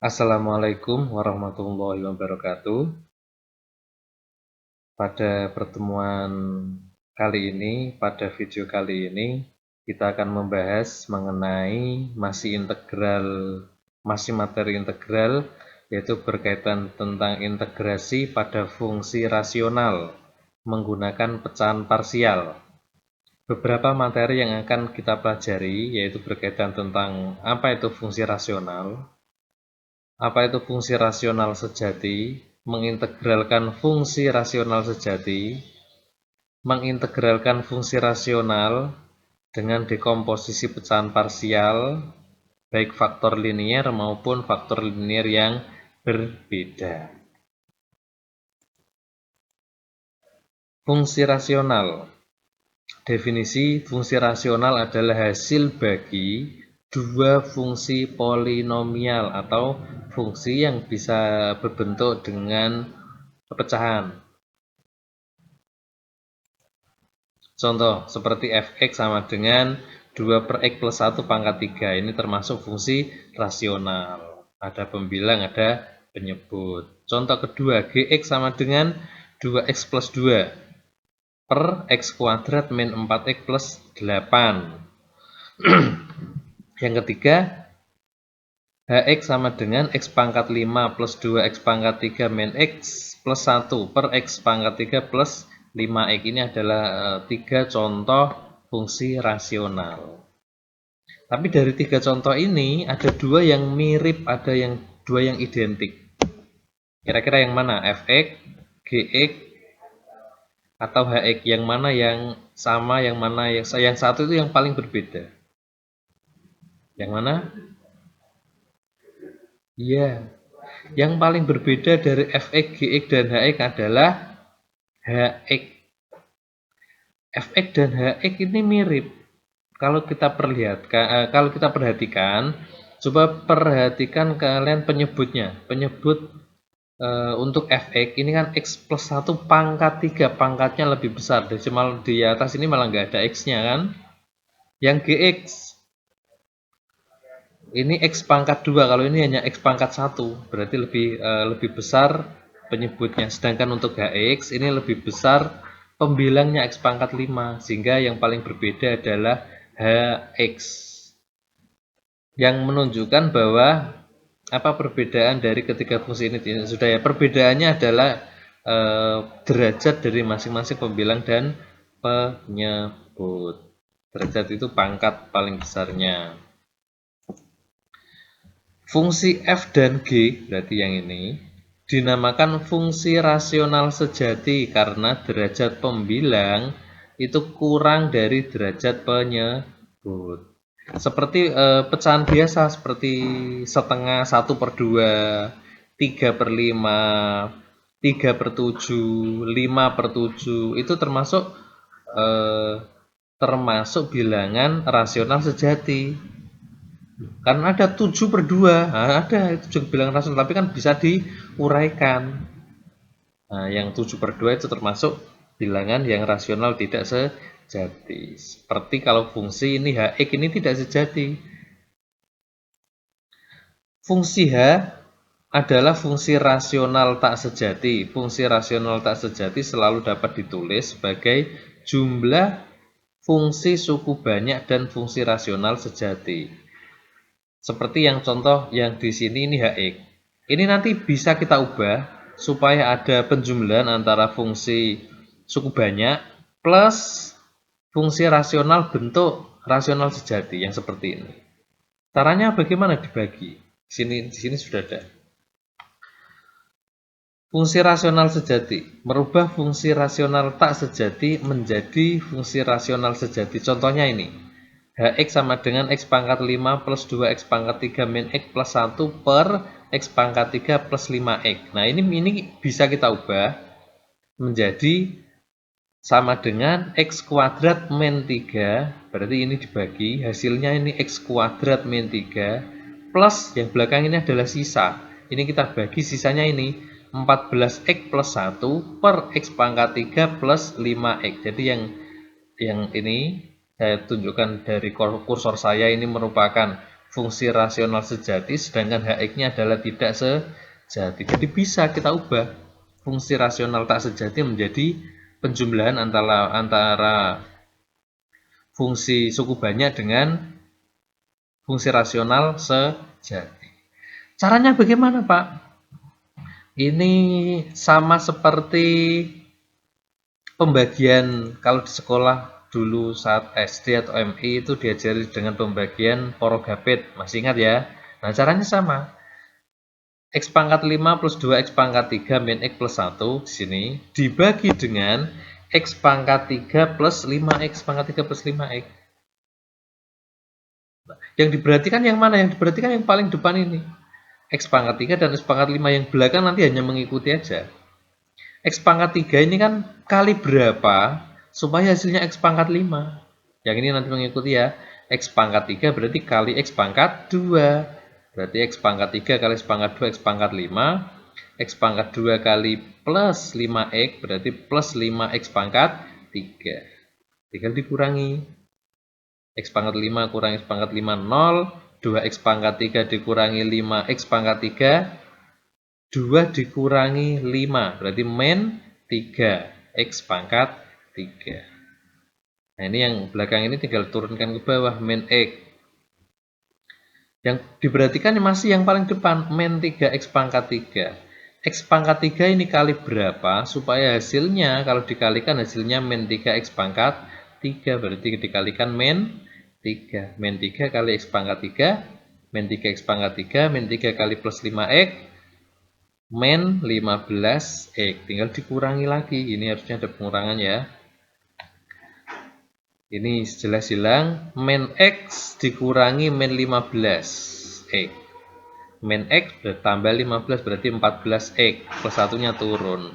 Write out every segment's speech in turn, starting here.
Assalamualaikum warahmatullahi wabarakatuh. Pada pertemuan kali ini, pada video kali ini, kita akan membahas mengenai masih materi integral, yaitu berkaitan tentang integrasi pada fungsi rasional menggunakan pecahan parsial. Beberapa materi yang akan kita pelajari, yaitu berkaitan tentang apa itu fungsi rasional, apa itu fungsi rasional sejati, mengintegralkan fungsi rasional sejati, mengintegralkan fungsi rasional dengan dekomposisi pecahan parsial, baik faktor linier maupun faktor linier yang berbeda. Fungsi rasional. Definisi fungsi rasional adalah hasil bagi dua fungsi polinomial atau fungsi yang bisa berbentuk dengan pecahan. Contoh, seperti fx sama dengan 2 per x plus 1 pangkat 3. Ini termasuk fungsi rasional. Ada pembilang, ada penyebut. Contoh kedua, gx sama dengan 2x plus 2 per x kuadrat min 4x plus 8. Yang ketiga, hx sama dengan x pangkat 5 plus 2x pangkat 3 min x plus 1 per x pangkat 3 plus 5x. Ini adalah 3 contoh fungsi rasional. Tapi dari 3 contoh ini ada 2 yang mirip, ada yang 2 yang identik. Kira-kira yang mana? Fx, Gx, atau Hx? Yang mana yang sama, yang mana yang satu itu yang paling berbeda? Yang mana? Iya. Yang paling berbeda dari Fx, Gx, dan Hx adalah Hx. Fx dan Hx ini mirip. Kalau kita perhatikan, coba perhatikan kalian penyebutnya. Penyebut untuk Fx ini kan x plus 1 pangkat 3, pangkatnya lebih besar. Desimal di atas ini malah nggak ada x-nya kan. Yang Gx ini x pangkat 2, kalau ini hanya x pangkat 1, berarti lebih besar penyebutnya. Sedangkan untuk Hx ini lebih besar pembilangnya x pangkat 5, sehingga yang paling berbeda adalah Hx. Yang menunjukkan bahwa apa perbedaan dari ketiga fungsi ini? Sudah ya, perbedaannya adalah derajat dari masing-masing pembilang dan penyebut. Derajat itu pangkat paling besarnya. Fungsi f dan g, berarti yang ini, dinamakan fungsi rasional sejati karena derajat pembilang itu kurang dari derajat penyebut. Seperti pecahan biasa, seperti setengah, 1/2, 3/5, 3/7, 5/7, itu termasuk bilangan rasional sejati. Karena ada 7/2, nah, ada itu juga bilangan rasional, tapi kan bisa diuraikan. Nah, yang 7/2 itu termasuk bilangan yang rasional tidak sejati. Seperti kalau fungsi ini Hx ini tidak sejati. Fungsi H adalah fungsi rasional tak sejati. Fungsi rasional tak sejati selalu dapat ditulis sebagai jumlah fungsi suku banyak dan fungsi rasional sejati. Seperti yang contoh yang di sini ini Hx. Ini nanti bisa kita ubah supaya ada penjumlahan antara fungsi suku banyak plus fungsi rasional bentuk rasional sejati yang seperti ini. Caranya bagaimana dibagi? Di sini sudah ada. Fungsi rasional sejati. Merubah fungsi rasional tak sejati menjadi fungsi rasional sejati. Contohnya ini. Hx sama dengan x pangkat 5 plus 2x pangkat 3 min x plus 1 per x pangkat 3 plus 5x. Nah ini bisa kita ubah menjadi sama dengan x kuadrat min 3. Berarti ini dibagi. Hasilnya ini x kuadrat min 3 plus yang belakang ini adalah sisa. Ini kita bagi, sisanya ini 14x plus 1 per x pangkat 3 plus 5x. Jadi yang ini saya tunjukkan dari kursor saya, ini merupakan fungsi rasional sejati, sedangkan Hx-nya adalah tidak sejati. Jadi bisa kita ubah fungsi rasional tak sejati menjadi penjumlahan antara fungsi suku banyak dengan fungsi rasional sejati. Caranya bagaimana, Pak? Ini sama seperti pembagian kalau di sekolah dulu saat SD atau MI itu diajari dengan pembagian porogapit. Masih ingat ya? Nah, caranya sama. X pangkat 5 plus 2 X pangkat 3 min X plus 1 di sini dibagi dengan X pangkat 3 plus 5X pangkat 3 plus 5X. Yang diperhatikan yang mana? Yang diperhatikan yang paling depan ini. X pangkat 3 dan X pangkat 5 yang belakang nanti hanya mengikuti aja. X pangkat 3 ini kan kali berapa supaya hasilnya X pangkat 5. Yang ini nanti mengikuti ya. X pangkat 3 berarti kali X pangkat 2. Berarti X pangkat 3 kali X pangkat 2 X pangkat 5. X pangkat 2 kali plus 5X berarti plus 5X pangkat 3. Tinggal dikurangi. X pangkat 5 kurangi X pangkat 5 0. 2X pangkat 3 dikurangi 5X pangkat 3. 2 dikurangi 5 berarti min 3X pangkat 3. Nah, ini yang belakang ini tinggal turunkan ke bawah min X. Yang diperhatikan masih yang paling depan min 3X pangkat 3. X pangkat 3 ini kali berapa supaya hasilnya kalau dikalikan hasilnya min 3X pangkat 3 berarti dikalikan min 3. Min 3 kali X pangkat 3 min 3X pangkat 3 min 3 kali plus 5X min 15X. Tinggal dikurangi lagi. Ini harusnya ada pengurangan ya. Ini jelas hilang. Min X dikurangi min 15X. Min X tambah 15 berarti 14X. Plus satunya turun.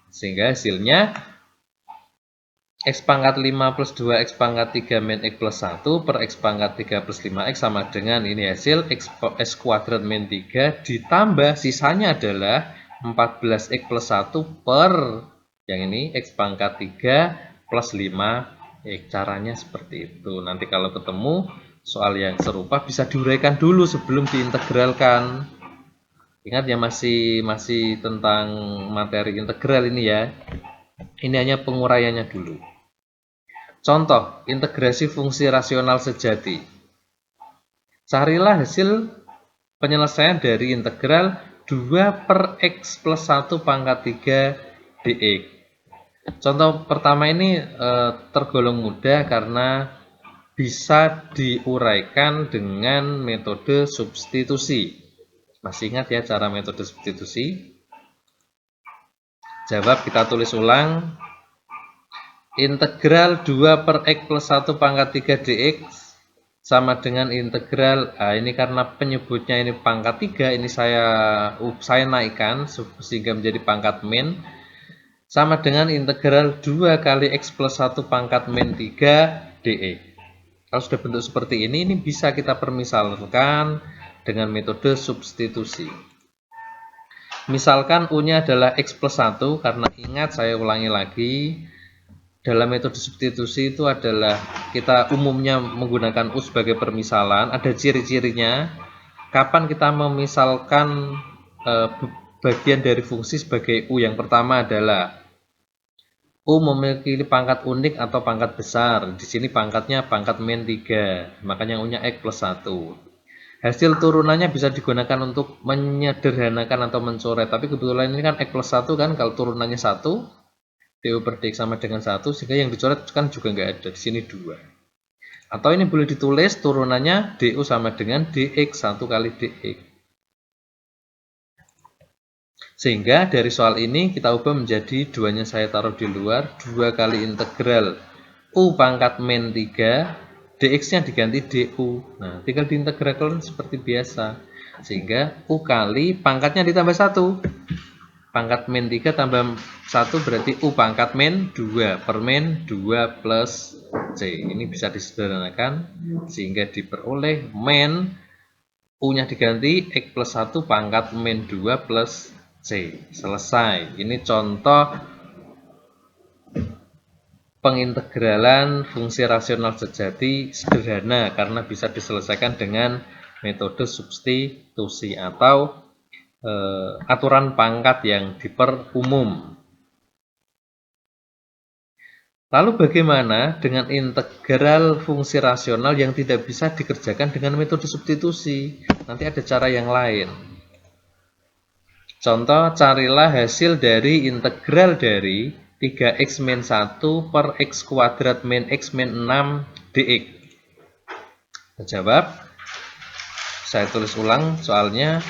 Sehingga hasilnya X pangkat 5 plus 2 X pangkat 3 min X plus 1 per X pangkat 3 plus 5X sama dengan ini hasil X kuadrat min 3 ditambah sisanya adalah 14X plus 1 per yang ini X pangkat 3 plus 5. Caranya seperti itu. Nanti kalau ketemu soal yang serupa bisa diuraikan dulu sebelum diintegralkan. Ingat ya masih tentang materi integral ini ya. Ini hanya penguraiannya dulu. Contoh, integrasi fungsi rasional sejati. Carilah hasil penyelesaian dari integral 2 per X plus 1 pangkat 3 dx. Contoh pertama ini tergolong mudah karena bisa diuraikan dengan metode substitusi. Masih ingat ya cara metode substitusi? Jawab kita tulis ulang. Integral 2 per X plus 1 pangkat 3 dx sama dengan integral, ini karena penyebutnya ini pangkat 3, ini saya naikkan sehingga menjadi pangkat min. Sama dengan integral 2 kali X plus 1 pangkat min 3 dx. Kalau sudah bentuk seperti ini bisa kita permisalkan dengan metode substitusi. Misalkan U-nya adalah X plus 1, karena ingat saya ulangi lagi, dalam metode substitusi itu adalah kita umumnya menggunakan U sebagai permisalan, ada ciri-cirinya. Kapan kita memisalkan bagian dari fungsi sebagai U? Yang pertama adalah U memiliki pangkat unik atau pangkat besar. Di sini pangkatnya pangkat min 3. Makanya U-nya X plus 1. Hasil turunannya bisa digunakan untuk menyederhanakan atau mencoret. Tapi kebetulan ini kan X plus 1 kan, kalau turunannya 1, du per dx sama dengan 1, sehingga yang dicoret kan juga nggak ada. Di sini 2. Atau ini boleh ditulis turunannya du sama dengan dx 1 kali dx. Sehingga dari soal ini kita ubah menjadi 2-nya saya taruh di luar, 2 kali integral U pangkat min 3, dx-nya diganti du. Nah, tinggal diintegralkan seperti biasa. Sehingga U kali pangkatnya ditambah 1. Pangkat min 3 tambah 1 berarti U pangkat min 2 per min 2 plus C. Ini bisa disederhanakan sehingga diperoleh min U-nya diganti X plus 1 pangkat min 2 plus C. Selesai. Ini contoh pengintegralan fungsi rasional sejati sederhana karena bisa diselesaikan dengan metode substitusi atau aturan pangkat yang diperumum. Lalu bagaimana dengan integral fungsi rasional yang tidak bisa dikerjakan dengan metode substitusi? Nanti ada cara yang lain. Contoh, carilah hasil dari integral dari 3x min 1 per x kuadrat min x min 6 dx. Jawab. Saya tulis ulang soalnya.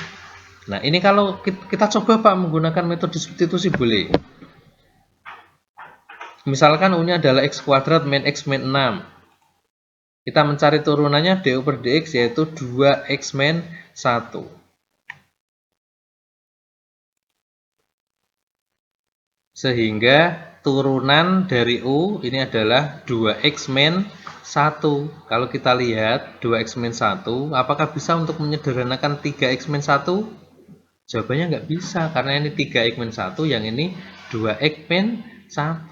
Nah, ini kalau kita coba Pak menggunakan metode substitusi boleh. Misalkan U-nya adalah x kuadrat min x min 6. Kita mencari turunannya du per dx yaitu 2x min 1. Sehingga turunan dari U ini adalah 2x min 1. Kalau kita lihat 2x min 1, apakah bisa untuk menyederhanakan 3x min 1? Jawabannya nggak bisa, karena ini 3x min 1, yang ini 2x min 1.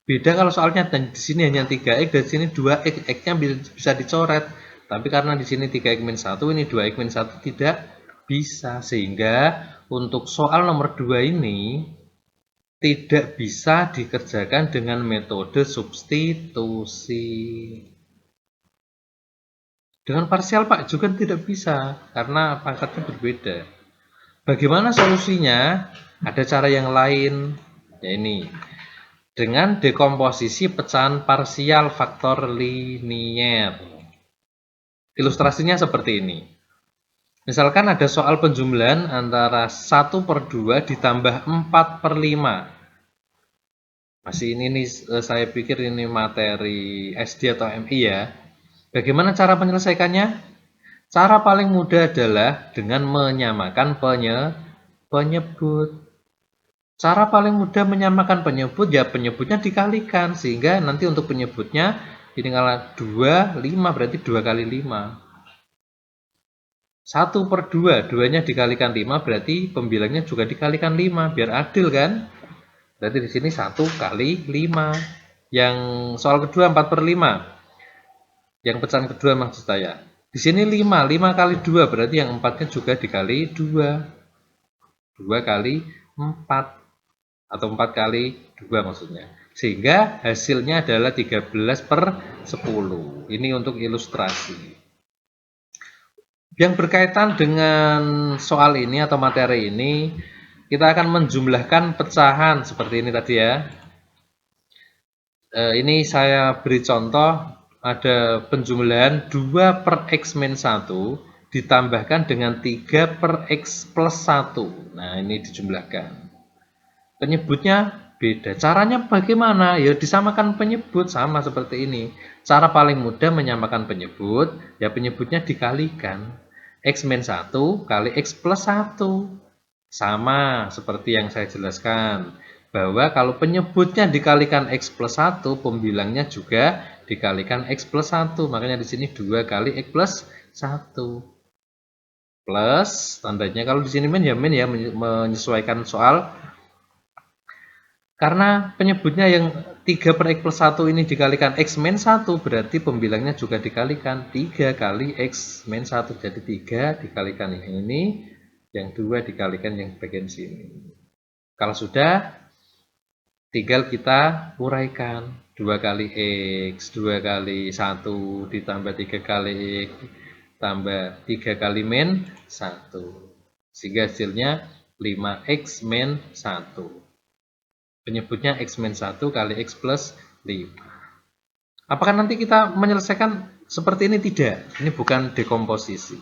Beda kalau soalnya di sini hanya 3x, dan di sini 2x, x-nya bisa dicoret. Tapi karena di sini 3x min 1, ini 2x min 1 tidak bisa. Sehingga untuk soal nomor 2 ini tidak bisa dikerjakan dengan metode substitusi. Dengan parsial Pak juga tidak bisa, karena pangkatnya berbeda. Bagaimana solusinya? Ada cara yang lain, ya ini. Dengan dekomposisi pecahan parsial faktor linier. Ilustrasinya seperti ini. Misalkan ada soal penjumlahan antara 1 per 2 ditambah 4 per 5. Masih ini nih, saya pikir ini materi SD atau MI ya. Bagaimana cara menyelesaikannya? Cara paling mudah adalah dengan menyamakan penyebut. Cara paling mudah menyamakan penyebut, ya penyebutnya dikalikan. Sehingga nanti untuk penyebutnya, ini kalau 2, 5 berarti 2 kali 5. 1 per 2, 2-nya dikalikan 5 berarti pembilangnya juga dikalikan 5. Biar adil kan? Berarti di sini 1 kali 5. Yang soal kedua 4 per 5. Yang pecahan kedua maksud saya. Di sini 5, 5 kali 2 berarti yang 4-nya juga dikali 2. 2 kali 4. Atau 4 kali 2 maksudnya. Sehingga hasilnya adalah 13 per 10. Ini untuk ilustrasi. Yang berkaitan dengan soal ini atau materi ini, kita akan menjumlahkan pecahan seperti ini tadi ya. Ini saya beri contoh, ada penjumlahan 2 per x min 1 ditambahkan dengan 3 per x plus 1. Nah, ini dijumlahkan. Penyebutnya beda. Caranya bagaimana? Ya disamakan penyebut, sama seperti ini. Cara paling mudah menyamakan penyebut, ya penyebutnya dikalikan. X min 1 kali X plus 1. Sama seperti yang saya jelaskan. Bahwa kalau penyebutnya dikalikan X plus 1, pembilangnya juga dikalikan X plus 1. Makanya di sini 2 kali X plus 1. Plus, tandanya kalau di sini min ya menyesuaikan soal. Karena penyebutnya yang 3 per X plus 1 ini dikalikan X min 1, berarti pembilangnya juga dikalikan 3 kali X min 1. Jadi 3 dikalikan yang ini, yang 2 dikalikan yang bagian sini. Kalau sudah, tinggal kita uraikan. 2 kali X, 2 kali 1, ditambah 3 kali X, tambah 3 kali min 1. Sehingga hasilnya 5X min 1. Penyebutnya X min 1 kali X plus 5. Apakah nanti kita menyelesaikan seperti ini? Tidak. Ini bukan dekomposisi.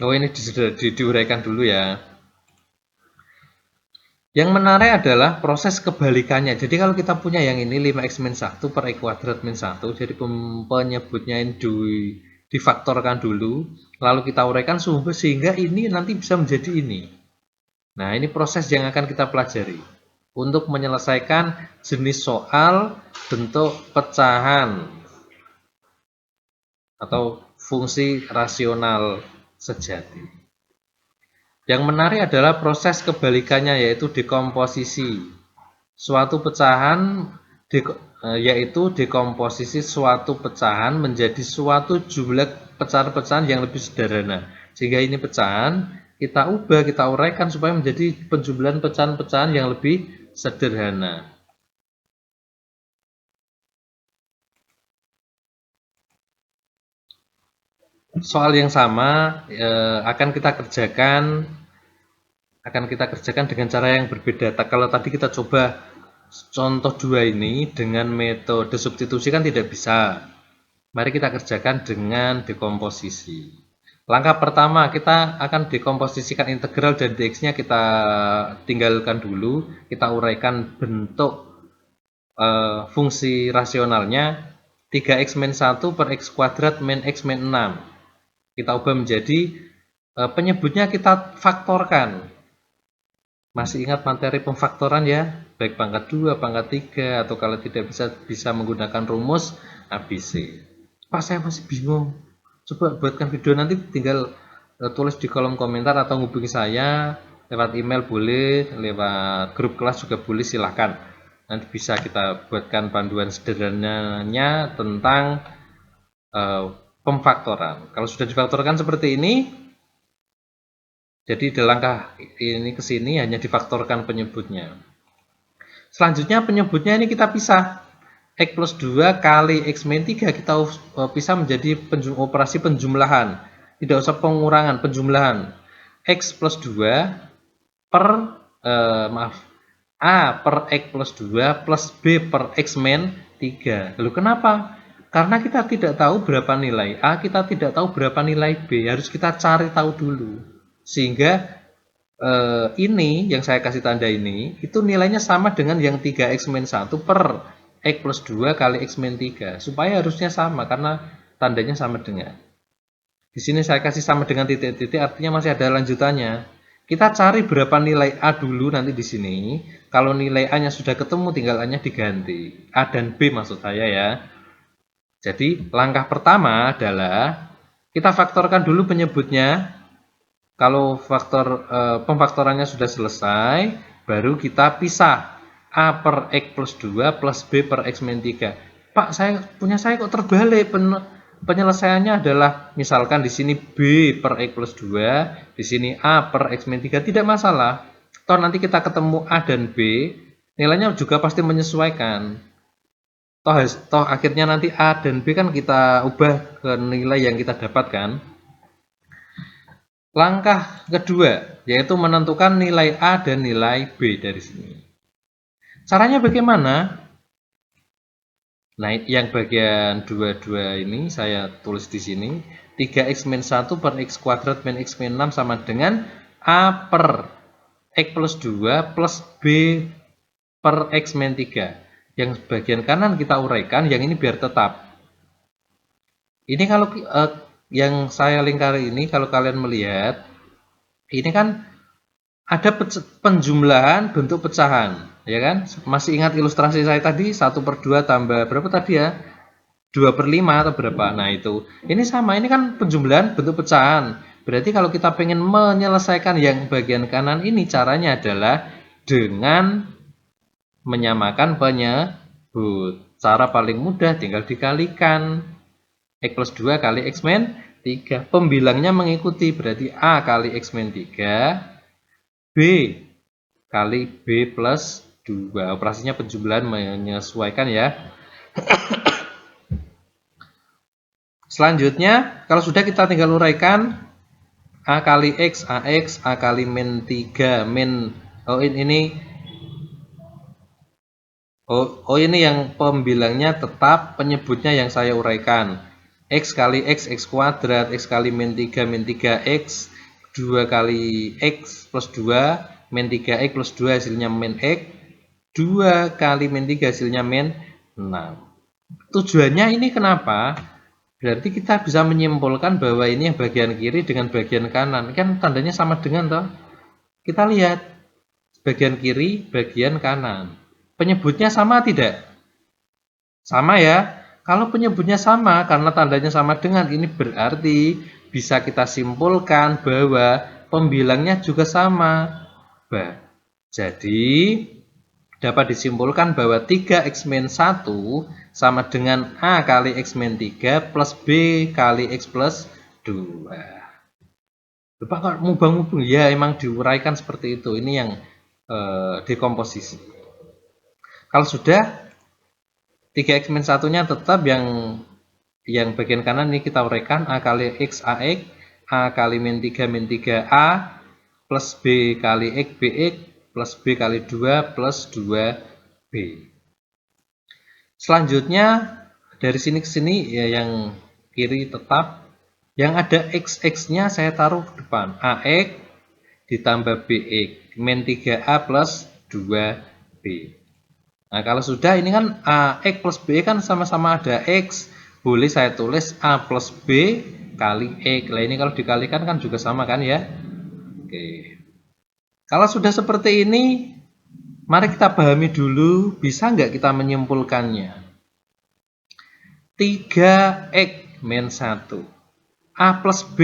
Oh, ini sudah diuraikan dulu ya. Yang menarik adalah proses kebalikannya. Jadi kalau kita punya yang ini 5x min 1 per x kuadrat min 1. Jadi penyebutnya ini difaktorkan dulu. Lalu kita uraikan sehingga ini nanti bisa menjadi ini. Nah, ini proses yang akan kita pelajari untuk menyelesaikan jenis soal bentuk pecahan atau fungsi rasional sejati. Yang menarik adalah proses kebalikannya, yaitu dekomposisi. Suatu pecahan yaitu dekomposisi suatu pecahan menjadi suatu jumlah pecahan-pecahan yang lebih sederhana. Sehingga ini pecahan kita ubah, kita uraikan supaya menjadi penjumlahan pecahan-pecahan yang lebih sederhana. Soal yang sama akan kita kerjakan dengan cara yang berbeda. Kalau tadi kita coba contoh 2 ini dengan metode substitusi kan tidak bisa. Mari kita kerjakan dengan dekomposisi. Langkah pertama, kita akan dekomposisikan integral dan dx-nya kita tinggalkan dulu. Kita uraikan bentuk fungsi rasionalnya 3x min 1 per x kuadrat min x min 6. Kita ubah menjadi penyebutnya kita faktorkan. Masih ingat materi pemfaktoran ya? Baik pangkat 2, pangkat 3, atau kalau tidak bisa menggunakan rumus ABC. Pak, saya masih bingung. Coba buatkan video, nanti tinggal tulis di kolom komentar atau hubungi saya lewat email boleh, lewat grup kelas juga boleh, silahkan. Nanti bisa kita buatkan panduan sederhananya tentang pemfaktoran. Kalau sudah difaktorkan seperti ini, jadi di langkah ini ke sini hanya difaktorkan penyebutnya. Selanjutnya penyebutnya ini kita pisah. X plus 2 kali X min 3 kita pisah menjadi operasi penjumlahan. Tidak usah pengurangan, penjumlahan. X plus 2 per A per X plus 2 plus B per X min 3. Lalu kenapa? Karena kita tidak tahu berapa nilai A, kita tidak tahu berapa nilai B. Harus kita cari tahu dulu. Sehingga ini yang saya kasih tanda ini, itu nilainya sama dengan yang 3X min 1 per X plus 2 kali X min 3. Supaya harusnya sama, karena tandanya sama dengan. Di sini saya kasih sama dengan titik-titik, artinya masih ada lanjutannya. Kita cari berapa nilai A dulu nanti di sini. Kalau nilai A-nya sudah ketemu, tinggal A-nya diganti. A dan B maksud saya ya. Jadi langkah pertama adalah kita faktorkan dulu penyebutnya. Kalau pemfaktorannya sudah selesai, baru kita pisah A per X plus 2 plus B per X min 3. Pak, punya saya kok terbalik. Penyelesaiannya adalah misalkan di sini B per X plus 2, di sini A per X min 3, tidak masalah. Toh nanti kita ketemu A dan B, nilainya juga pasti menyesuaikan. Toh akhirnya nanti A dan B kan kita ubah ke nilai yang kita dapatkan. Langkah kedua, yaitu menentukan nilai A dan nilai B dari sini. Caranya bagaimana? Nah, yang bagian 22 ini saya tulis di sini. 3x min 1 per x kuadrat min x min 6 sama dengan A per x plus 2 plus B per x min 3. Yang bagian kanan kita uraikan, yang ini biar tetap. Ini kalau yang saya lingkari ini, kalau kalian melihat, ini kan ada penjumlahan bentuk pecahan, ya kan? Masih ingat ilustrasi saya tadi, 1/2 tambah berapa tadi ya? 2/5 atau berapa? Nah itu, ini sama, ini kan penjumlahan bentuk pecahan. Berarti kalau kita pengen menyelesaikan yang bagian kanan ini, caranya adalah dengan menyamakan penyebut. Cara paling mudah tinggal dikalikan. X plus 2 kali X min 3. Pembilangnya mengikuti, berarti A kali X min 3, B kali B plus 2. Operasinya penjumlahan menyesuaikan ya. Selanjutnya, kalau sudah kita tinggal uraikan A kali X, AX, A kali min 3, min, ini yang pembilangnya tetap, penyebutnya yang saya uraikan. X kali X, X kuadrat, X kali min 3, min 3X, 2 kali X plus 2, min 3X plus 2 hasilnya min X, 2 kali min 3 hasilnya min 6. Tujuannya ini kenapa? Berarti kita bisa menyimpulkan bahwa ini yang bagian kiri dengan bagian kanan. Kan tandanya sama dengan toh. Kita lihat, bagian kiri, bagian kanan. Penyebutnya sama tidak? Sama ya. Kalau penyebutnya sama, karena tandanya sama dengan, ini berarti bisa kita simpulkan bahwa pembilangnya juga sama. Jadi, dapat disimpulkan bahwa 3x-1 sama dengan A kali x-3 plus B kali x plus 2. Lupa kok mubang-mubang, ya emang diuraikan seperti itu. Ini yang dekomposisi. Kalau sudah 3x-1-nya tetap yang bagian kanan ini kita uraikan, A kali x AX, A kali min 3 A, plus B kali X BX, plus B kali 2 plus 2B. Selanjutnya dari sini ke sini ya yang kiri tetap, yang ada x-nya saya taruh ke depan, AX ditambah BX min 3A plus 2B. Nah kalau sudah ini kan AX plus B kan sama-sama ada X, boleh saya tulis A plus B kali X. Nah ini kalau dikalikan kan juga sama kan ya. Oke. Kalau sudah seperti ini, mari kita pahami dulu, bisa nggak kita menyimpulkannya. 3x min 1 A plus B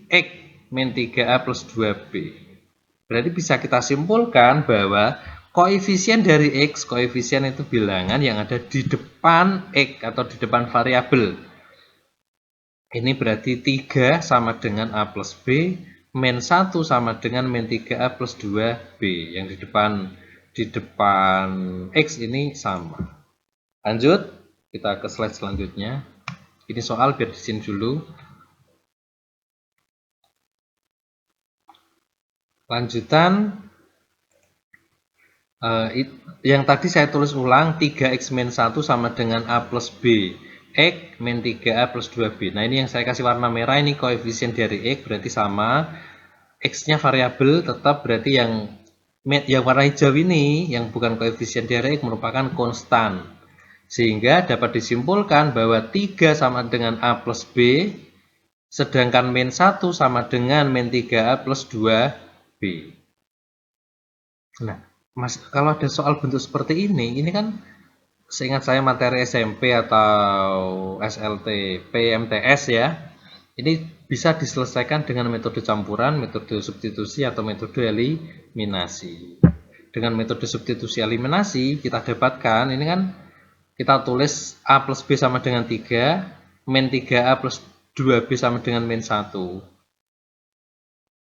X min 3A plus 2B. Berarti bisa kita simpulkan bahwa koefisien dari X, koefisien itu bilangan yang ada di depan X atau di depan variabel. Ini berarti 3 sama dengan A plus B, min 1 sama dengan min 3A plus 2B. Yang di depan X ini sama. Lanjut, kita ke slide selanjutnya. Ini soal biar di sini dulu. Lanjutan, yang tadi saya tulis ulang, 3x min 1 sama dengan A plus B X min 3A plus 2B. Nah ini yang saya kasih warna merah, ini koefisien dari X berarti sama. X-nya variabel tetap, berarti yang warna hijau ini yang bukan koefisien dari X merupakan konstan. Sehingga dapat disimpulkan bahwa 3 sama dengan A plus B, sedangkan min 1 sama dengan min 3A plus 2B. Nah, Mas, kalau ada soal bentuk seperti ini kan seingat saya materi SMP atau SLT PMTS ya, ini bisa diselesaikan dengan metode campuran, metode substitusi, atau metode eliminasi. Dengan metode substitusi eliminasi kita dapatkan, ini kan kita tulis A plus B sama dengan 3, min 3A plus 2B sama dengan min 1.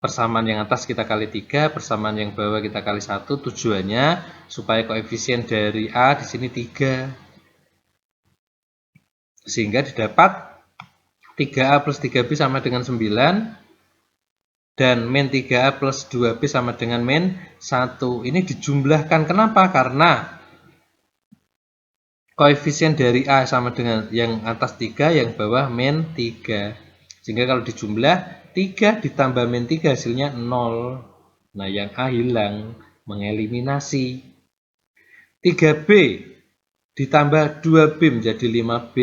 Persamaan yang atas kita kali 3, persamaan yang bawah kita kali 1. Tujuannya supaya koefisien dari A di sini 3. Sehingga didapat 3A plus 3B sama dengan 9. Dan min 3A plus 2B sama dengan min 1. Ini dijumlahkan. Kenapa? Karena koefisien dari A sama dengan yang atas 3, yang bawah min 3. Sehingga kalau dijumlah, 3 ditambah min 3 hasilnya 0. Nah, yang A hilang, mengeliminasi. 3B ditambah 2B menjadi 5B.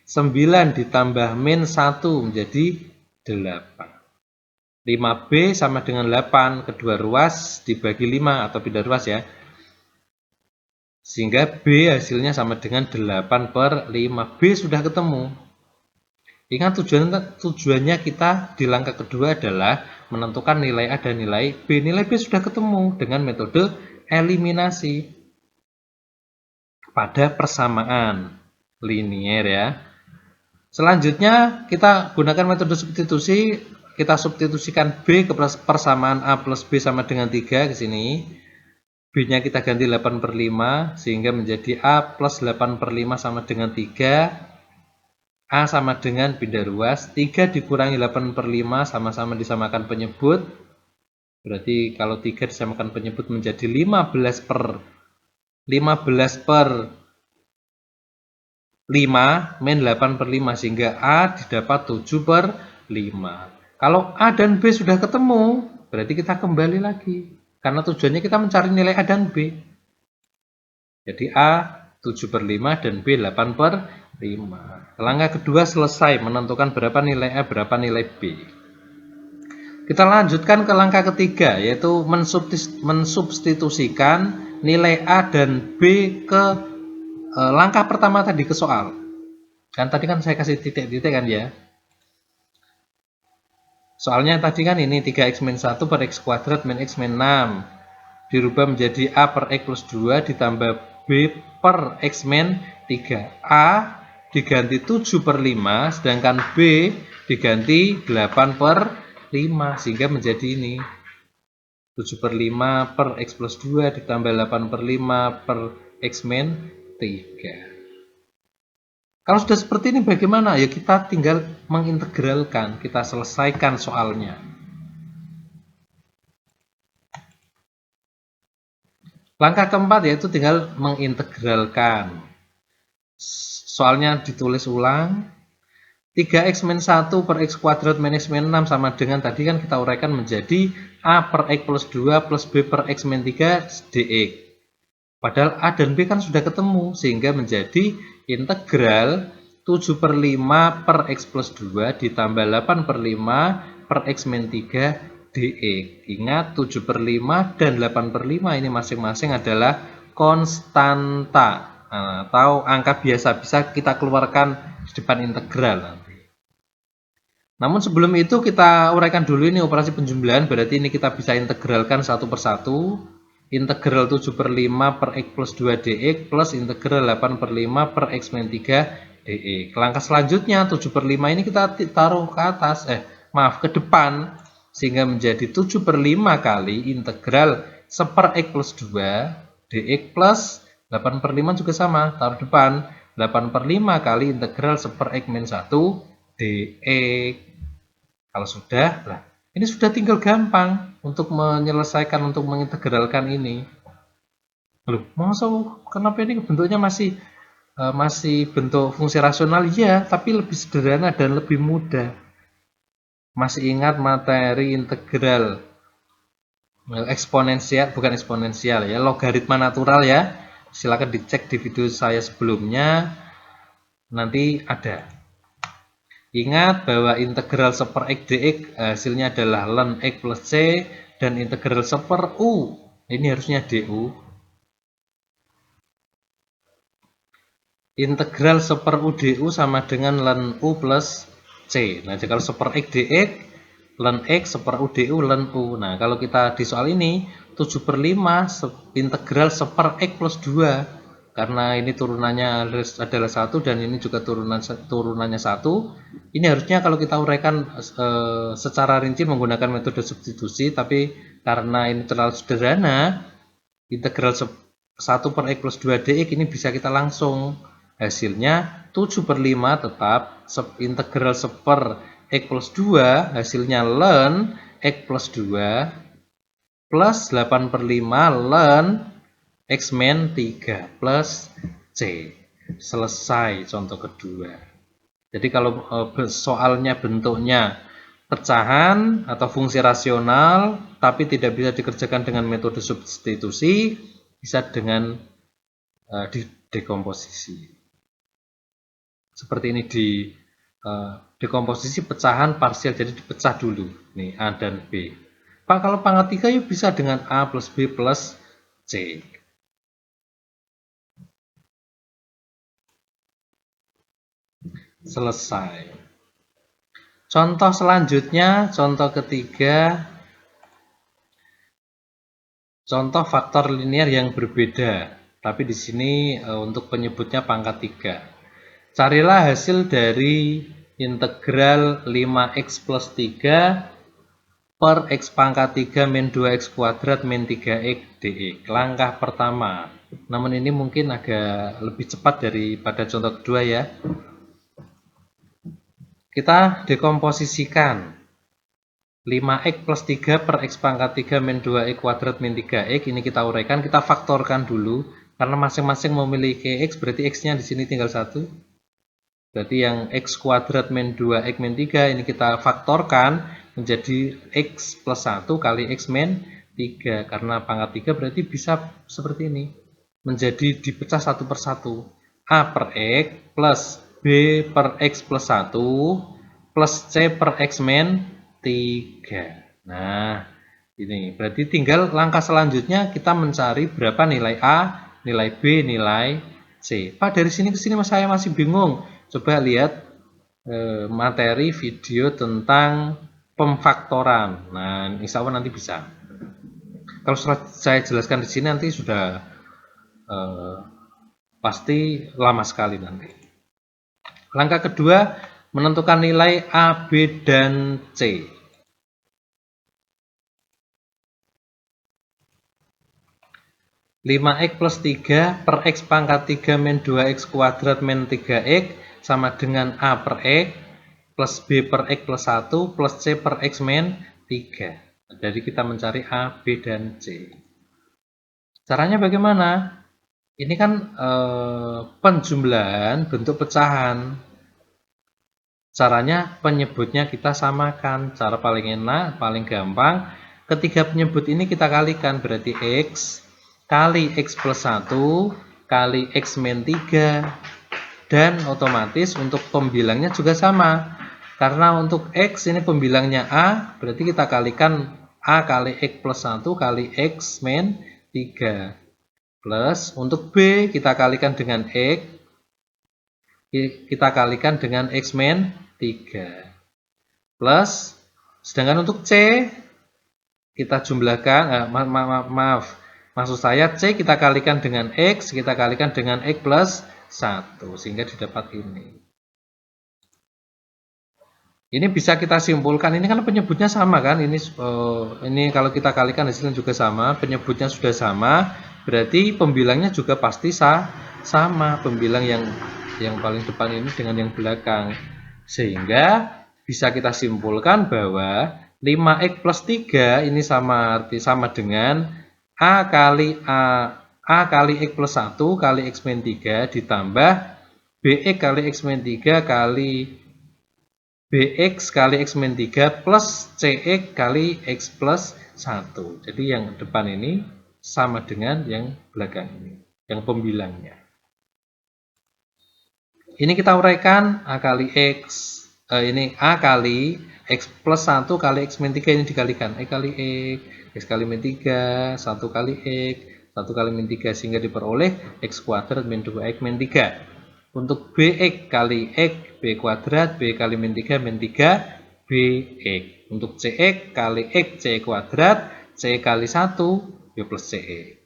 9 ditambah min 1 menjadi 8. 5B sama dengan 8, kedua ruas dibagi 5 atau pindah ruas ya. Sehingga B hasilnya sama dengan 8 per 5. B sudah ketemu. Ingat tujuannya kita di langkah kedua adalah menentukan nilai A dan nilai B. Nilai B sudah ketemu dengan metode eliminasi pada persamaan linier ya. Selanjutnya kita gunakan metode substitusi. Kita substitusikan B ke persamaan A plus B sama dengan 3 ke sini. B-nya kita ganti 8 per 5 sehingga menjadi A plus 8 per 5 sama dengan 3. A sama dengan pindah ruas, 3 dikurangi 8 per 5 sama-sama disamakan penyebut. Berarti kalau 3 disamakan penyebut menjadi 15 per 5 min 8 per 5. Sehingga A didapat 7 per 5. Kalau A dan B sudah ketemu, berarti kita kembali lagi. Karena tujuannya kita mencari nilai A dan B. Jadi A 7 per 5 dan B 8 per 5. Langkah kedua selesai, menentukan berapa nilai A, berapa nilai B. Kita lanjutkan ke langkah ketiga, yaitu mensubstitusikan nilai A dan B ke langkah pertama tadi, ke soal. Kan tadi kan saya kasih titik-titik kan ya. Soalnya tadi kan ini 3x min 1 per x kuadrat min x min 6. dirubah menjadi A per X plus 2 ditambah B per X min 3. A diganti 7 per 5, sedangkan B diganti 8 per 5, sehingga menjadi ini 7 per 5 per X plus 2 ditambah 8 per 5 per X min 3. Kalau sudah seperti ini bagaimana? Ya kita tinggal mengintegralkan, kita selesaikan soalnya. Langkah keempat yaitu tinggal mengintegralkan. Soalnya ditulis ulang. 3x min 1 per x kuadrat min x min 6 sama dengan tadi kan kita uraikan menjadi A per x plus 2 plus B per x min 3 dx. Padahal A dan B kan sudah ketemu, sehingga menjadi integral 7 per 5 per x plus 2 ditambah 8 per 5 per x min 3 dx. Ingat 7 per 5 dan 8 per 5 ini masing-masing adalah konstanta. Atau angka biasa, bisa kita keluarkan di depan integral nanti. Namun sebelum itu kita uraikan dulu ini operasi penjumlahan, berarti ini kita bisa integralkan satu persatu. Integral 7 per 5 per x plus 2 dx plus integral 8 per 5 per x min 3 dx. Langkah selanjutnya 7 per 5 ini kita taruh ke atas, ke depan, sehingga menjadi 7 per 5 kali integral 1 per x plus 2 dx plus 8 per 5 juga sama, taruh depan, 8 per 5 kali integral 1 per x min 1 dx. Kalau sudah, lah ini sudah tinggal gampang untuk menyelesaikan, untuk mengintegralkan ini. Loh, kenapa ini bentuknya masih bentuk fungsi rasional? Ya, tapi lebih sederhana dan lebih mudah. Masih ingat materi integral eksponensial, bukan eksponensial ya, logaritma natural ya. Silakan dicek di video saya sebelumnya, nanti ada. Ingat bahwa integral 1 per x dx hasilnya adalah ln x plus c, dan integral 1 per u ini harusnya du. Integral 1 per u du sama dengan ln u plus c. Nah, kalau 1 per x dx ln x 1 per u du ln u. Nah, kalau kita di soal ini 7 per 5 integral 1 per x plus 2. Karena ini turunannya adalah 1 dan ini juga turunannya 1. Ini harusnya kalau kita uraikan secara rinci menggunakan metode substitusi, tapi karena ini terlalu sederhana, integral 1 per x plus 2 dx ini bisa kita langsung. Hasilnya 7 per 5 tetap integral 1 per x plus 2 hasilnya ln x plus 2 plus 8 per 5 ln x min 3 plus c. Selesai contoh kedua. Jadi kalau soalnya bentuknya pecahan atau fungsi rasional tapi tidak bisa dikerjakan dengan metode substitusi, bisa dengan dekomposisi. Seperti ini di dekomposisi pecahan parsial, jadi dipecah dulu nih A dan B. Pak, kalau pangkat 3 ya bisa dengan A plus B plus C. Selesai. Contoh selanjutnya, contoh ketiga, contoh faktor linear yang berbeda, tapi di sini untuk penyebutnya pangkat 3. Carilah hasil dari integral 5x plus 3 per x pangkat 3 min 2x kuadrat min 3x dx. Langkah pertama. Namun ini mungkin agak lebih cepat daripada contoh kedua ya. Kita dekomposisikan 5x plus 3 per x pangkat 3 min 2x kuadrat min 3x. Ini kita uraikan, kita faktorkan dulu. Karena masing-masing memiliki x, berarti x-nya di sini tinggal 1. Berarti yang x kuadrat min 2x min 3 ini kita faktorkan menjadi x plus 1 kali x min 3. Karena pangkat 3 berarti bisa seperti ini. Menjadi dipecah satu per satu. A per x plus B per x plus 1 plus C per x min 3. Nah, ini berarti tinggal langkah selanjutnya kita mencari berapa nilai A, nilai B, nilai C. Pak, dari sini ke sini saya masih bingung. Coba lihat materi video tentang pemfaktoran. Nah, insya Allah nanti bisa. Kalau saya jelaskan di sini nanti sudah pasti lama sekali nanti. Langkah kedua, menentukan nilai A, B, dan C. (5x plus 3 per x pangkat 3 min 2x kuadrat min 3x sama dengan A per x plus B per x plus 1 plus C per x min 3. Jadi kita mencari A, B, dan C. Caranya bagaimana? Ini kan penjumlahan bentuk pecahan. Caranya penyebutnya kita samakan. Cara paling enak, paling gampang. Ketiga penyebut ini kita kalikan. Berarti X kali X plus 1 kali X min 3. Dan otomatis untuk pembilangnya juga sama. Karena untuk X ini pembilangnya A, berarti kita kalikan A kali X plus 1 kali X min 3. Plus untuk B kita kalikan dengan X, kita kalikan dengan X min 3. Plus, sedangkan untuk C kita jumlahkan, maksud saya C kita kalikan dengan X, kita kalikan dengan X plus 1, sehingga didapat ini. Ini bisa kita simpulkan, ini kan penyebutnya sama kan, ini kalau kita kalikan hasilnya juga sama, penyebutnya sudah sama, berarti pembilangnya juga pasti sama, pembilang yang paling depan ini dengan yang belakang. Sehingga bisa kita simpulkan bahwa 5x plus 3 ini sama dengan A kali X plus 1 kali X min 3 ditambah BX kali X min 3 kali BX kali X min 3 plus CX kali X plus 1. Jadi yang depan ini sama dengan yang belakang ini, yang pembilangnya. Ini kita uraikan A kali X, ini A kali X plus 1 kali X min 3 ini dikalikan X kali X kali min 3, 1 kali X, 1 kali min 3 sehingga diperoleh X kuadrat min 2X min 3. Untuk BX kali X, B kuadrat, B kali min 3, min 3, BX. Untuk CX kali X, C kuadrat, C kali 1, B plus CX.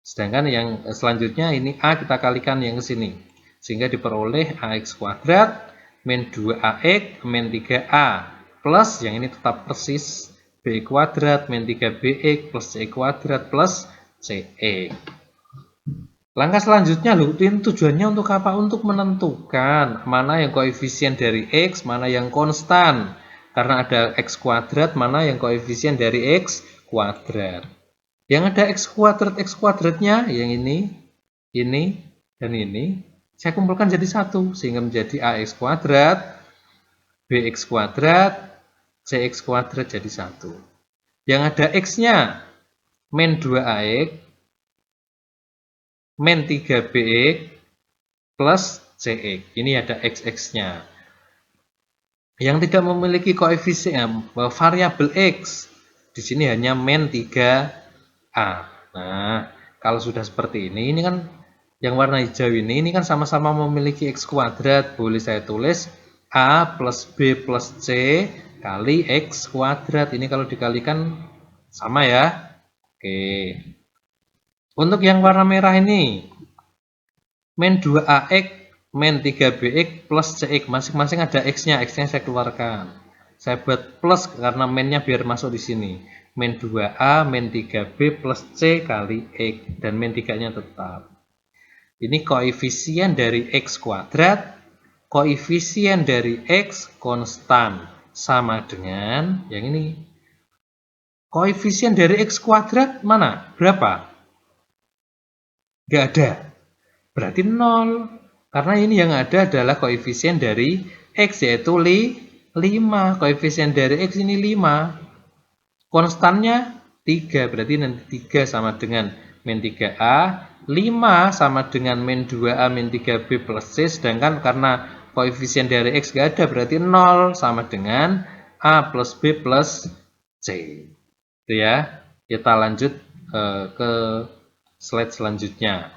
Sedangkan yang selanjutnya ini A kita kalikan yang ke sini. Sehingga diperoleh AX kuadrat, min 2AX, min 3A. Plus, yang ini tetap persis, B kuadrat, min 3BX, plus C kuadrat, plus CX. Langkah selanjutnya tujuannya untuk apa? Untuk menentukan mana yang koefisien dari X, mana yang konstan. Karena ada X kuadrat, mana yang koefisien dari X kuadrat. Yang ada X kuadratnya, yang ini, dan ini, saya kumpulkan jadi satu. Sehingga menjadi AX kuadrat, BX kuadrat, CX kuadrat jadi satu. Yang ada X-nya, min 2AX, min 3BX plus CX. Ini ada XX-nya. Yang tidak memiliki koefisien variabel X, di sini hanya min 3A. Nah, kalau sudah seperti ini kan yang warna hijau ini kan sama-sama memiliki X kuadrat. Boleh saya tulis A plus B plus C kali X kuadrat. Ini kalau dikalikan sama ya. Oke. Untuk yang warna merah ini, min 2AX, min 3BX plus CX. Masing-masing ada X-nya. X-nya saya keluarkan. Saya buat plus karena min-nya biar masuk di sini. Min 2A, min 3B plus C kali X. Dan min 3-nya tetap. Ini koefisien dari X kuadrat. Koefisien dari X konstan. Sama dengan yang ini. Koefisien dari X kuadrat mana? Berapa? Nggak ada. Berarti 0. Karena ini yang ada adalah koefisien dari X, yaitu 5. Koefisien dari X ini 5. Konstannya 3. Berarti nanti 3 sama dengan min 3A. 5 sama dengan min 2A min 3B plus C. Sedangkan karena koefisien dari X nggak ada, berarti 0 sama dengan A plus B plus C. Itu ya. Kita lanjut ke slide selanjutnya.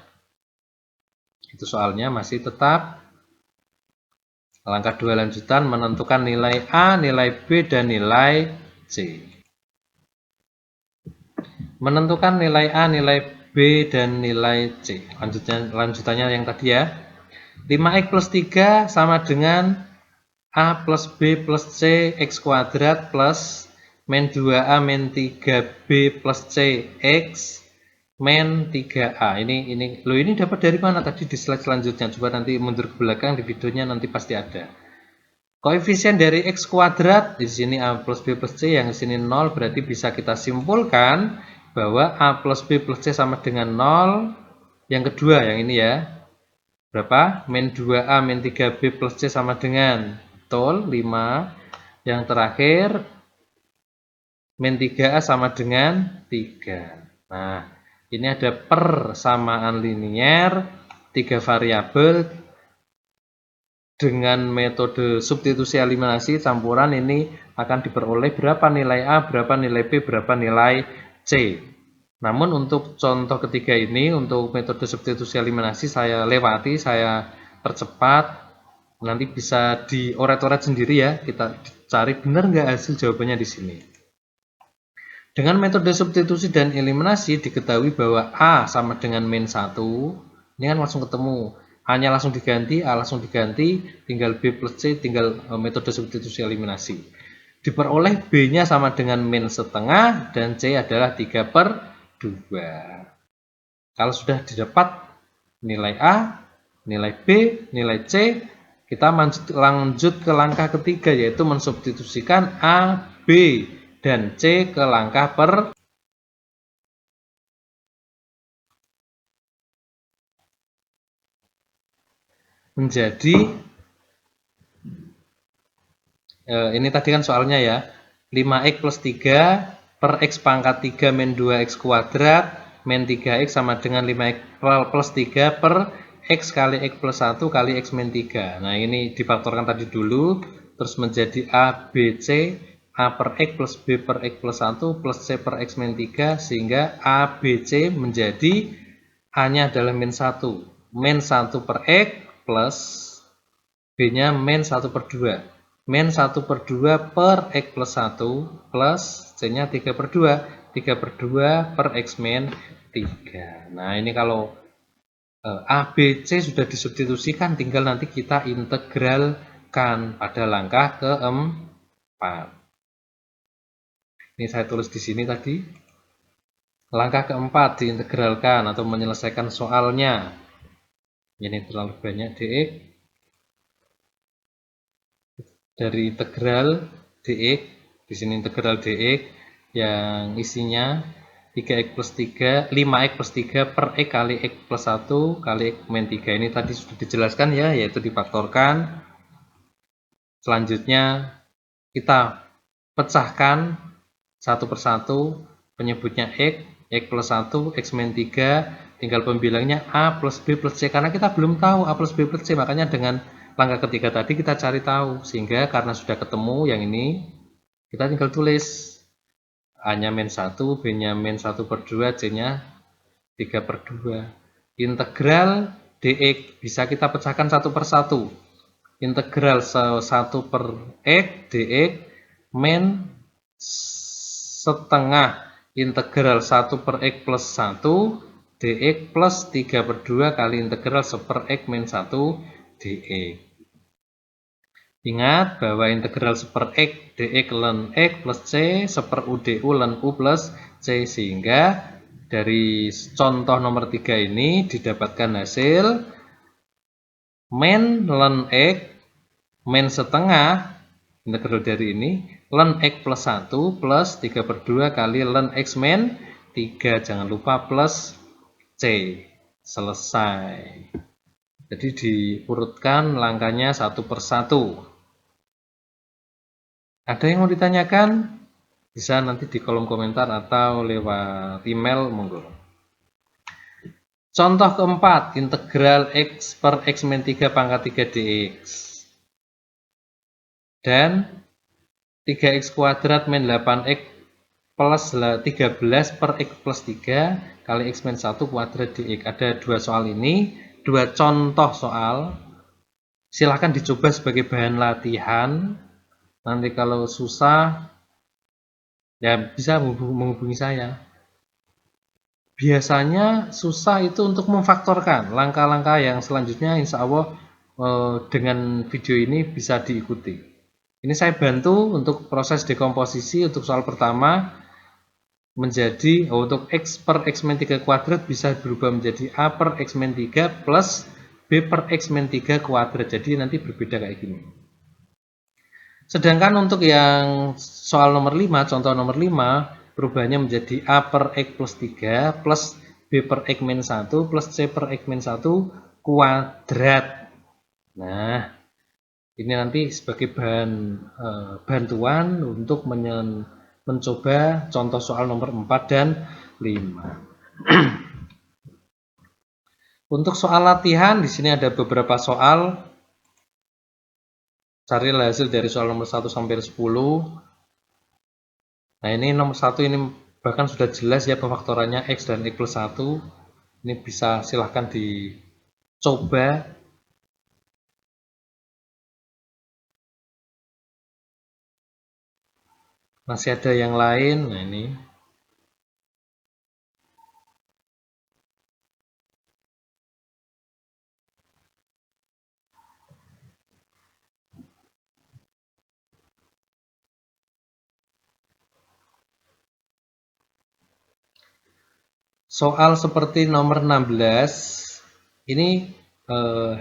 Itu soalnya masih tetap langkah 2 lanjutan menentukan nilai A, nilai B, dan nilai C. Menentukan nilai A, nilai B, dan nilai C. Lanjutannya yang tadi ya. 5x plus 3 sama dengan A plus B plus C X kuadrat plus min 2A min 3B plus C X min 3A. Ini dapat dari mana tadi di slide selanjutnya? Coba nanti mundur ke belakang di videonya, nanti pasti ada. Koefisien dari X kuadrat di sini A plus B plus C, yang di sini 0, berarti bisa kita simpulkan bahwa A plus B plus C sama dengan 0. Yang kedua yang ini ya. Berapa? Min 2A min 3B plus C sama dengan betul 5. Yang terakhir min 3A sama dengan 3. Nah, ini ada persamaan linier 3 variabel dengan metode substitusi eliminasi campuran. Ini akan diperoleh berapa nilai A, berapa nilai B, berapa nilai C. Namun untuk contoh ketiga ini, untuk metode substitusi eliminasi saya lewati, saya percepat. Nanti bisa dioret-oret sendiri ya, kita cari benar nggak hasil jawabannya di sini. Dengan metode substitusi dan eliminasi diketahui bahwa A sama dengan min 1. Ini kan langsung ketemu. A-nya langsung diganti, A langsung diganti, tinggal B plus C, tinggal metode substitusi eliminasi. Diperoleh B-nya sama dengan min setengah dan C adalah 3/2. Kalau sudah didapat nilai A, nilai B, nilai C, kita lanjut ke langkah ketiga, yaitu mensubstitusikan A, B, dan C ke langkah menjadi ini tadi kan soalnya ya, 5x plus 3 per x pangkat 3 min 2x kuadrat min 3x sama dengan 5x plus 3 per x kali x plus 1 kali x min 3. Nah, ini difaktorkan tadi dulu, terus menjadi A, B, C, A per x plus B per x plus 1 plus C per x min 3, sehingga A, B, C menjadi A-nya adalah min 1. Min 1 per x plus B-nya min 1 per 2. Min 1 per 2 per X plus 1 plus C-nya 3 per 2. 3 per 2 per X min 3. Nah, ini kalau A, B, C sudah disubstitusikan, tinggal nanti kita integralkan pada langkah keempat. Ini saya tulis di sini tadi. Langkah keempat diintegralkan atau menyelesaikan soalnya. Ini terlalu banyak dx. Dari integral dx, di sini integral dx yang isinya 3x plus 3, 5x plus 3 per x kali x plus 1 kali x min 3. Ini tadi sudah dijelaskan ya, yaitu difaktorkan. Selanjutnya kita pecahkan satu persatu, penyebutnya x plus 1, x min 3, tinggal pembilangnya A plus B plus C, karena kita belum tahu A plus B plus C, makanya dengan langkah ketiga tadi kita cari tahu, sehingga karena sudah ketemu yang ini, kita tinggal tulis A-nya min 1, B-nya min 1 per 2, C-nya 3 per 2. Integral dx bisa kita pecahkan satu per satu. Integral 1 per x dx min setengah integral 1 per x plus 1 dx plus 3 per 2 kali integral 1 per x min 1 dx. Ingat bahwa integral 1 per x dx ln x plus c 1 per u du ln u plus c, sehingga dari contoh nomor 3 ini didapatkan hasil min ln x min setengah integral dari ini ln x plus 1 plus 3 per 2 kali ln x min 3, jangan lupa plus c. Selesai. Jadi diurutkan langkahnya satu per satu. Ada yang mau ditanyakan? Bisa nanti di kolom komentar atau lewat email, monggo. Contoh keempat, integral x per x min 3 pangkat 3 dx. Dan 3x kuadrat min 8x plus 13 per x plus 3 kali x min 1 kuadrat dx. Ada dua soal ini, dua contoh soal. Silahkan dicoba sebagai bahan latihan. Nanti kalau susah, ya bisa menghubungi saya. biasanya susah itu untuk memfaktorkan. Langkah-langkah yang selanjutnya insya Allah dengan video ini bisa diikuti. Ini saya bantu untuk proses dekomposisi untuk soal pertama menjadi untuk X per X min 3 kuadrat bisa berubah menjadi A per X min 3 plus B per X min 3 kuadrat. Jadi nanti berbeda kayak gini. Sedangkan untuk yang soal nomor 5, contoh nomor 5, perubahannya menjadi A per X plus 3 plus B per X min 1 plus C per X min 1 kuadrat. Nah, ini nanti sebagai bahan bantuan untuk mencoba contoh soal nomor 4 dan 5. Untuk soal latihan, di sini ada beberapa soal. Carilah hasil dari soal nomor 1 sampai 10. Nah, ini nomor 1 ini bahkan sudah jelas ya pemfaktorannya X dan X plus 1. Ini bisa silahkan dicoba. Masih ada yang lain. Nah, ini. Soal seperti nomor 16 ini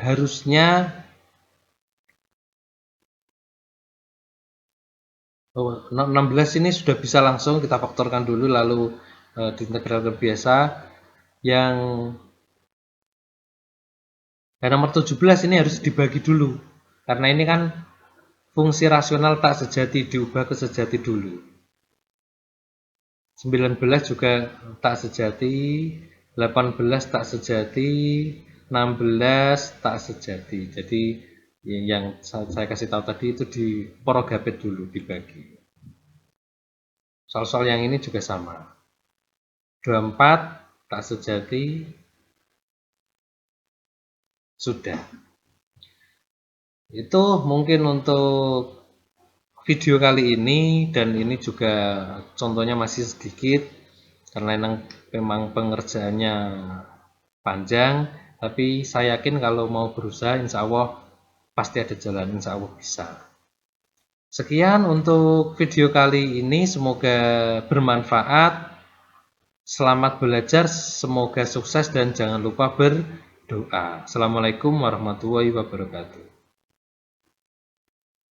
harusnya 16 ini sudah bisa langsung kita faktorkan dulu lalu diintegralkan biasa. Yang nomor 17 ini harus dibagi dulu karena ini kan fungsi rasional tak sejati diubah ke sejati dulu. 19 juga tak sejati, 18 tak sejati, 16 tak sejati. Jadi yang saya kasih tahu tadi itu di porogapet dulu dibagi. Soal-soal yang ini juga sama. 24 tak sejati sudah. Itu mungkin untuk video kali ini, dan ini juga contohnya masih sedikit karena memang pengerjaannya panjang, tapi saya yakin kalau mau berusaha insya Allah pasti ada jalan, insya Allah bisa. Sekian untuk video kali ini, semoga bermanfaat. Selamat belajar, semoga sukses dan jangan lupa berdoa. Assalamualaikum warahmatullahi wabarakatuh.